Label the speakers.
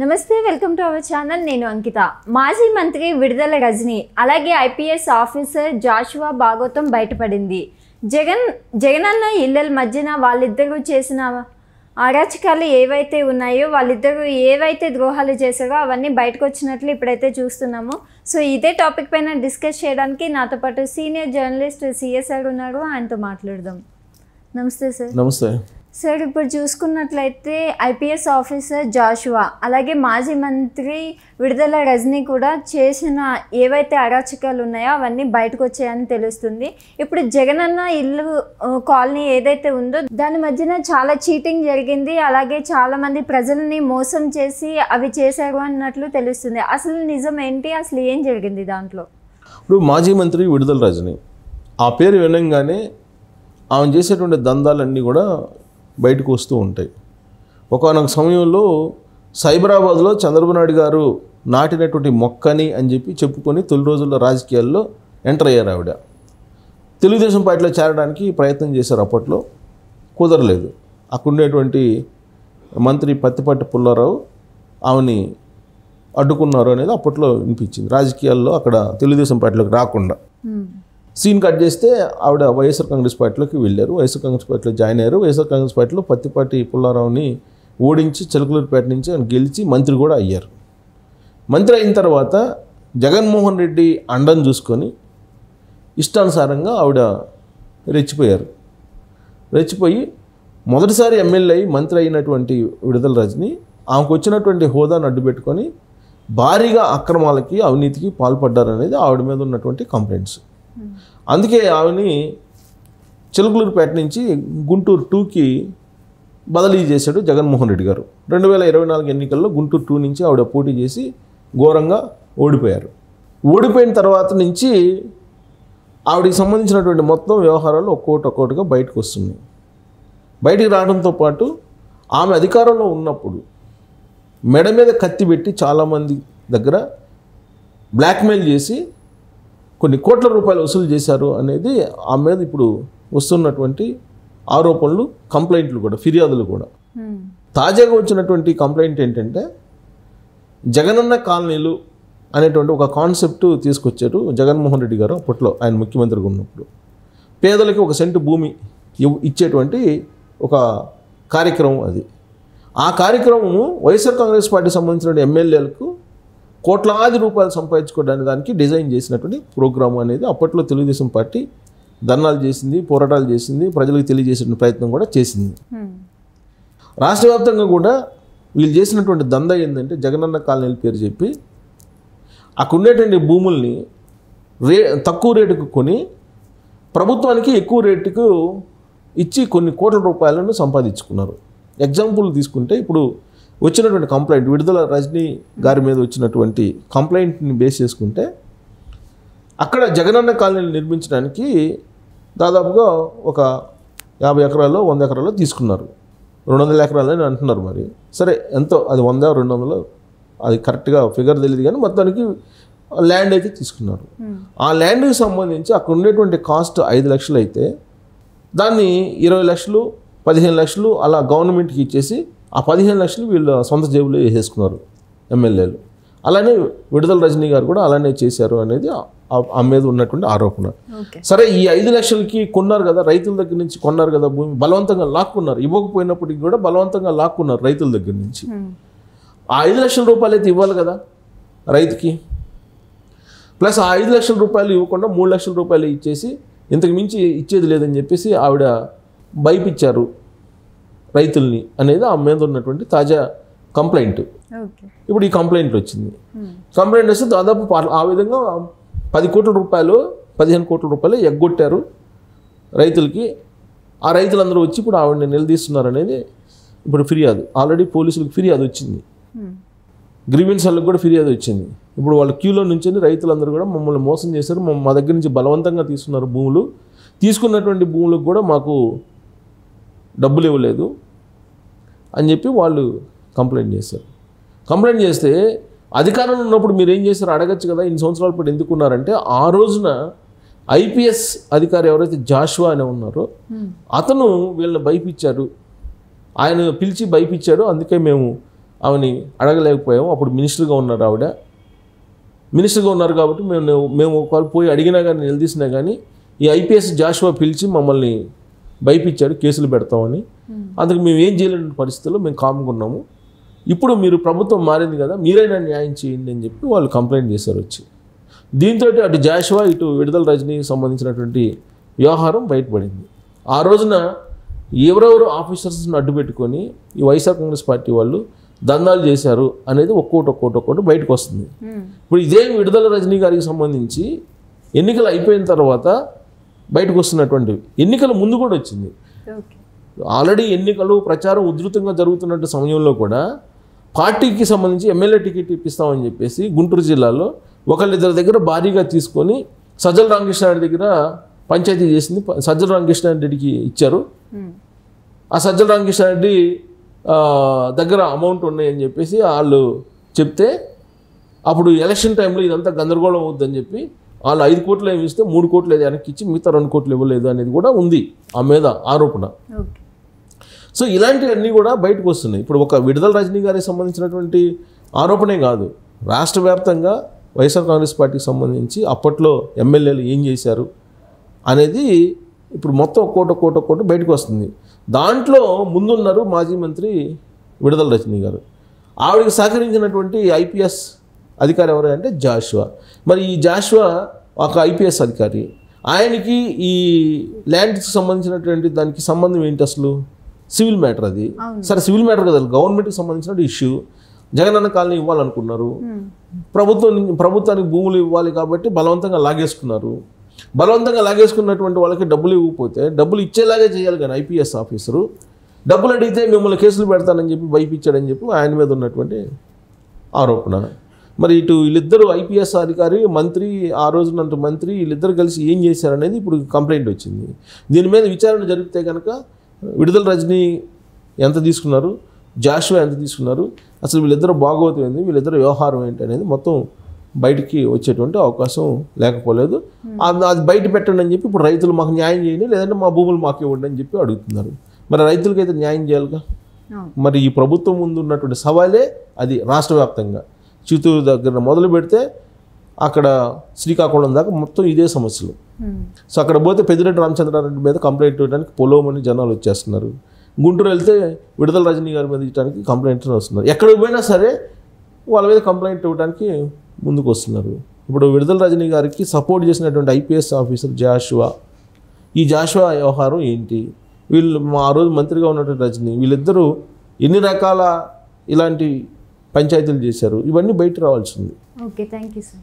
Speaker 1: నమస్తే, welcome to our channel. నేను అంకిత. మాజీ మంత్రి విడుదల రజని అలాగే ఐపీఎస్ ఆఫీసర్ జాషువా భాగోతం బయటపడింది. జగనన్న ఇళ్ళల మధ్యన వాళ్ళిద్దరూ చేసిన అరాచకాలు ఏవైతే ఉన్నాయో, వాళ్ళిద్దరూ ఏవైతే ద్రోహాలు చేశారో అవన్నీ బయటకు వచ్చినట్లు ఇప్పుడైతే చూస్తున్నాము. సో ఇదే టాపిక్ పైన డిస్కస్ చేయడానికి నాతో పాటు సీనియర్ జర్నలిస్ట్ సిఎస్ఆర్ ఉన్నారు. ఆయనతో మాట్లాడదాం. నమస్తే సార్.
Speaker 2: నమస్తే
Speaker 1: సార్. ఇప్పుడు చూసుకున్నట్లయితే ఐపీఎస్ ఆఫీసర్ జాషువా అలాగే మాజీ మంత్రి విడుదల రజని కూడా చేసిన ఏవైతే అరాచకాలు ఉన్నాయో అవన్నీ బయటకు వచ్చాయని తెలుస్తుంది. ఇప్పుడు జగనన్న ఇల్లు కాలనీ ఏదైతే ఉందో దాని మధ్యన చాలా చీటింగ్ జరిగింది, అలాగే చాలామంది ప్రజల్ని మోసం చేసి అవి చేశారు అన్నట్లు తెలుస్తుంది. అసలు నిజం ఏంటి, అసలు ఏం జరిగింది దాంట్లో?
Speaker 2: ఇప్పుడు మాజీ మంత్రి విడుదల రజని ఆ పేరు వినంగానే ఆమె చేసేటువంటి దందాలన్నీ కూడా బయటకు వస్తూ ఉంటాయి. ఒకానొక సమయంలో సైబరాబాద్లో చంద్రబాబు నాయుడు గారు నాటినటువంటి మొక్కని అని చెప్పుకొని తొలి రోజుల్లో రాజకీయాల్లో ఎంటర్ అయ్యారు. ఆవిడ తెలుగుదేశం పార్టీలో చేరడానికి ప్రయత్నం చేశారు. అప్పట్లో కుదరలేదు. అక్కడ ఉండేటువంటి మంత్రి పత్తిపాటి పుల్లారావు ఆమెని అడ్డుకున్నారు అనేది అప్పట్లో వినిపించింది. రాజకీయాల్లో అక్కడ తెలుగుదేశం పార్టీలోకి రాకుండా సీన్ కట్ చేస్తే ఆవిడ వైఎస్ఆర్ కాంగ్రెస్ పార్టీలోకి వెళ్ళారు. వైఎస్ఆర్ కాంగ్రెస్ పార్టీలో జాయిన్ అయ్యారు. వైఎస్ఆర్ కాంగ్రెస్ పార్టీలో పత్తిపాటి పుల్లారావుని ఓడించి చిలకలూరుపేట నుంచి ఆయన గెలిచి మంత్రి కూడా అయ్యారు. మంత్రి అయిన తర్వాత జగన్మోహన్ రెడ్డి అండను చూసుకొని ఇష్టానుసారంగా ఆవిడ రెచ్చిపోయి మొదటిసారి ఎమ్మెల్యే అయి మంత్రి అయినటువంటి విడుదల రజని ఆమెకు వచ్చినటువంటి హోదాను అడ్డుపెట్టుకొని భారీగా అక్రమాలకి అవినీతికి పాల్పడ్డారనేది ఆవిడ మీద ఉన్నటువంటి కంప్లైంట్స్. అందుకే ఆవిని చిలకలూరుపేట నుంచి గుంటూరు 2కి బదిలీ చేశాడు జగన్మోహన్ రెడ్డి గారు. 2024 ఎన్నికల్లో గుంటూరు 2 నుంచి ఆవిడ పోటీ చేసి ఘోరంగా ఓడిపోయారు. ఓడిపోయిన తర్వాత నుంచి ఆవిడకి సంబంధించినటువంటి మొత్తం వ్యవహారాలు ఒక్కొక్కటిగా బయటకు వస్తున్నాయి. బయటికి రావడంతో పాటు ఆమె అధికారంలో ఉన్నప్పుడు మెడ మీద కత్తి పెట్టి చాలామంది దగ్గర బ్లాక్మెయిల్ చేసి కొన్ని కోట్ల రూపాయలు వసూలు చేశారు అనేది ఆమె మీద ఇప్పుడు వస్తున్నటువంటి ఆరోపణలు, కంప్లైంట్లు కూడా, ఫిర్యాదులు కూడా. తాజాగా వచ్చినటువంటి కంప్లైంట్ ఏంటంటే జగనన్న కాలనీలు అనేటువంటి ఒక కాన్సెప్ట్ తీసుకొచ్చారు జగన్మోహన్ రెడ్డి గారు. అప్పట్లో ఆయన ముఖ్యమంత్రిగా ఉన్నప్పుడు పేదలకి 1 సెంటు భూమి ఇచ్చేటువంటి ఒక కార్యక్రమం అది. ఆ కార్యక్రమము వైఎస్ఆర్ కాంగ్రెస్ పార్టీకి సంబంధించిన ఎమ్మెల్యేలకు కోట్లాది రూపాయలు సంపాదించుకోవడానికి దానికి డిజైన్ చేసినటువంటి ప్రోగ్రాము అనేది అప్పట్లో తెలుగుదేశం పార్టీ ధర్నాలు చేసింది, పోరాటాలు చేసింది, ప్రజలకు తెలియజేసిన ప్రయత్నం కూడా చేసింది. రాష్ట్ర వ్యాప్తంగా కూడా వీళ్ళు చేసినటువంటి దందా ఏంటంటే జగనన్న కాలనీల పేరు చెప్పి అక్కడ ఉండేటువంటి భూముల్ని తక్కువ రేటుకు కొని ప్రభుత్వానికి ఎక్కువ రేటుకు ఇచ్చి కొన్ని కోట్ల రూపాయలను సంపాదించుకున్నారు. ఎగ్జాంపుల్ తీసుకుంటే ఇప్పుడు వచ్చినటువంటి కంప్లైంట్, విడుదల రజని గారి మీద వచ్చినటువంటి కంప్లైంట్ని బేస్ చేసుకుంటే అక్కడ జగనన్న కాలనీలు నిర్మించడానికి దాదాపుగా ఒక 50 ఎకరాల్లో 100 ఎకరాల్లో తీసుకున్నారు. 200 ఎకరాలని అంటున్నారు. మరి సరే ఎంతో అది 100 200 అది కరెక్ట్గా ఫిగర్ తెలియదు, కానీ మొత్తానికి ల్యాండ్ అయితే తీసుకున్నారు. ఆ ల్యాండ్కి సంబంధించి అక్కడ ఉండేటువంటి కాస్ట్ 5 లక్షలు అయితే దాన్ని 20 లక్షలు 15 లక్షలు అలా గవర్నమెంట్కి ఇచ్చేసి ఆ 15 లక్షలు వీళ్ళ సొంత జేబులో వేసేసుకున్నారు ఎమ్మెల్యేలు. అలానే విడుదల రజని గారు కూడా అలానే చేశారు అనేది ఆ మీద ఉన్నటువంటి ఆరోపణ. సరే, ఈ 5 లక్షలకి కొన్నారు కదా, రైతుల దగ్గర నుంచి కొన్నారు కదా భూమి, బలవంతంగా లాక్కున్నారు. ఇవ్వకపోయినప్పటికీ కూడా బలవంతంగా లాక్కున్నారు రైతుల దగ్గర నుంచి. ఆ 5 లక్షల రూపాయలు అయితే ఇవ్వాలి కదా రైతుకి. ప్లస్ ఆ 5 లక్షల రూపాయలు ఇవ్వకుండా 3 లక్షల రూపాయలు ఇచ్చేసి ఇంతకు మించి ఇచ్చేది లేదని చెప్పేసి ఆవిడ భయపించారు రైతుల్ని అనేది ఆ మీద ఉన్నటువంటి తాజా కంప్లైంట్. ఇప్పుడు ఈ కంప్లైంట్ వచ్చింది. కంప్లైంట్ వస్తే దాదాపు ఆ విధంగా 10 కోట్ల రూపాయలు 15 కోట్ల రూపాయలు ఎగ్గొట్టారు రైతులకి. ఆ రైతులందరూ వచ్చి ఇప్పుడు ఆవిడని నిలదీస్తున్నారు అనేది ఇప్పుడు ఫిర్యాదు. ఆల్రెడీ పోలీసులకు ఫిర్యాదు వచ్చింది, గ్రీవెన్స్ వాళ్ళకి కూడా ఫిర్యాదు వచ్చింది. ఇప్పుడు వాళ్ళ క్యూలో నుంచి రైతులందరూ కూడా మమ్మల్ని మోసం చేశారు, మా దగ్గర నుంచి బలవంతంగా తీసుకున్నారు భూములు, తీసుకున్నటువంటి భూములకు కూడా మాకు డబ్బులు ఇవ్వలేదు అని చెప్పి వాళ్ళు కంప్లైంట్ చేశారు. కంప్లైంట్ చేస్తే అధికారంలో ఉన్నప్పుడు మీరు ఏం చేశారు అడగచ్చు కదా, ఇన్ని సంవత్సరాల పాటు ఎందుకున్నారంటే ఆ రోజున ఐపీఎస్ అధికారి ఎవరైతే జాషువా అని ఉన్నారో అతను వీళ్ళని భయపించారు, ఆయన పిలిచి భయపించాడు, అందుకే మేము ఆమెని అడగలేకపోయాము. అప్పుడు మినిస్టర్గా ఉన్నారు ఆవిడ. మినిస్టర్గా ఉన్నారు కాబట్టి మేము ఒకవేళ పోయి అడిగినా కానీ నిలదీసినా కానీ ఈ ఐపీఎస్ జాషువా పిలిచి మమ్మల్ని భయపించాడు, కేసులు పెడతామని. అందుకు మేము ఏం చేయలేని పరిస్థితుల్లో మేము కాముకున్నాము. ఇప్పుడు మీరు ప్రభుత్వం మారింది కదా, మీరైనా న్యాయం చేయండి అని చెప్పి వాళ్ళు కంప్లైంట్ చేశారు వచ్చి. దీంతో అటు జాషువా ఇటు విడుదల రజనీకి సంబంధించినటువంటి వ్యవహారం బయటపడింది. ఆ రోజున ఎవరెవరు ఆఫీసర్స్ని అడ్డు పెట్టుకొని ఈ వైఎస్ఆర్ కాంగ్రెస్ పార్టీ వాళ్ళు దందాలు చేశారు అనేది ఒక్కోటి బయటకు వస్తుంది. ఇప్పుడు ఇదే విడుదల రజనీ గారికి సంబంధించి ఎన్నికలు అయిపోయిన తర్వాత బయటకు వస్తున్నటువంటి ఎన్నికల ముందు కూడా వచ్చింది. ఆల్రెడీ ఎన్నికలు ప్రచారం ఉధృతంగా జరుగుతున్నట్టు సమయంలో కూడా పార్టీకి సంబంధించి ఎమ్మెల్యే టికెట్ ఇప్పిస్తామని చెప్పేసి గుంటూరు జిల్లాలో ఒకళ్ళిద్దరి దగ్గర భారీగా తీసుకొని సజ్జల రామకృష్ణారెడ్డి దగ్గర పంచాయతీ చేసింది. సజ్జల రామకృష్ణారెడ్డికి ఇచ్చారు. ఆ సజ్జల రామకృష్ణారెడ్డి దగ్గర అమౌంట్ ఉన్నాయని చెప్పేసి వాళ్ళు చెప్తే అప్పుడు ఎలక్షన్ టైంలో ఇదంతా గందరగోళం అవుద్దని చెప్పి వాళ్ళు 5 కోట్లు ఏమి ఇస్తే 3 కోట్లు ఏదో వెనక్కి ఇచ్చి మిగతా 2 కోట్లు ఇవ్వలేదు అనేది కూడా ఉంది ఆ మీద ఆరోపణ. సో ఇలాంటివన్నీ కూడా బయటకు వస్తున్నాయి. ఇప్పుడు ఒక విడుదల రజనీ గారికి సంబంధించినటువంటి ఆరోపణే కాదు, రాష్ట్ర వ్యాప్తంగా వైఎస్ఆర్ కాంగ్రెస్ పార్టీకి సంబంధించి అప్పట్లో ఎమ్మెల్యేలు ఏం చేశారు అనేది ఇప్పుడు మొత్తం ఒక్కోటి బయటకు వస్తుంది. దాంట్లో ముందున్నారు మాజీ మంత్రి విడుదల రజనీ గారు. ఆవిడకి సహకరించినటువంటి ఐపీఎస్ అధికారి ఎవరు అంటే జాషువా. మరి ఈ జాషువా ఒక ఐపీఎస్ అధికారి, ఆయనకి ఈ ల్యాండ్కి సంబంధించినటువంటి దానికి సంబంధం ఏంటి అసలు? సివిల్ మ్యాటర్ అది. సరే సివిల్ మ్యాటర్ కదా, గవర్నమెంట్కి సంబంధించిన ఇష్యూ. జగనన్న కాలనీ ఇవ్వాలనుకున్నారు, ప్రభుత్వానికి భూములు ఇవ్వాలి కాబట్టి బలవంతంగా లాగేసుకున్నారు. బలవంతంగా లాగేసుకున్నటువంటి వాళ్ళకి డబ్బులు ఇవ్వకపోతే డబ్బులు ఇచ్చేలాగే చేయాలి కానీ ఐపీఎస్ ఆఫీసరు డబ్బులు అడిగితే మిమ్మల్ని కేసులు పెడతానని చెప్పి భయపించాడని చెప్పి ఆయన మీద ఉన్నటువంటి ఆరోపణ. మరి ఇటు వీళ్ళిద్దరూ ఐపీఎస్ అధికారి మంత్రి, ఆ రోజునంత మంత్రి, వీళ్ళిద్దరు కలిసి ఏం చేశారనేది ఇప్పుడు కంప్లైంట్ వచ్చింది. దీని మీద విచారణ జరిపితే కనుక విడుదల రజనీ ఎంత తీసుకున్నారు, జాషువా ఎంత తీసుకున్నారు, అసలు వీళ్ళిద్దరు భాగవతం ఏంది, వీళ్ళిద్దరు వ్యవహారం ఏంటి అనేది మొత్తం బయటికి వచ్చేటువంటి అవకాశం లేకపోలేదు. అది బయట పెట్టండి అని చెప్పి ఇప్పుడు రైతులు మాకు న్యాయం చేయండి, లేదంటే మా భూములు మాకు ఇవ్వండి అని చెప్పి అడుగుతున్నారు. మరి రైతులకైతే న్యాయం చేయాలిగా. మరి ఈ ప్రభుత్వం ముందు ఉన్నటువంటి సవాలే అది. రాష్ట్ర వ్యాప్తంగా చిత్తూరు దగ్గర మొదలు పెడితే అక్కడ శ్రీకాకుళం దాకా మొత్తం ఇదే సమస్యలు. సో అక్కడ పోతే పెద్దిరెడ్డి రామచంద్రారెడ్డి మీద కంప్లైంట్ ఇవ్వడానికి పొలోమని జనాలు వచ్చేస్తున్నారు. గుంటూరు వెళ్తే విడుదల రజనీ గారి మీద ఇవ్వడానికి కంప్లైంట్ వస్తున్నారు. ఎక్కడికి పోయినా సరే వాళ్ళ మీద కంప్లైంట్ ఇవ్వడానికి ముందుకు వస్తున్నారు. ఇప్పుడు విడుదల రజనీ గారికి సపోర్ట్ చేసినటువంటి ఐపీఎస్ ఆఫీసర్ జాషువా, ఈ జాషువా వ్యవహారం ఏంటి, వీళ్ళు ఆ రోజు మంత్రిగా ఉన్నటువంటి రజనీ, వీళ్ళిద్దరూ ఎన్ని రకాల ఇలాంటి పంచాయతీలు చేశారు, ఇవన్నీ బయట రావాల్సింది.
Speaker 1: Okay, thank you sir.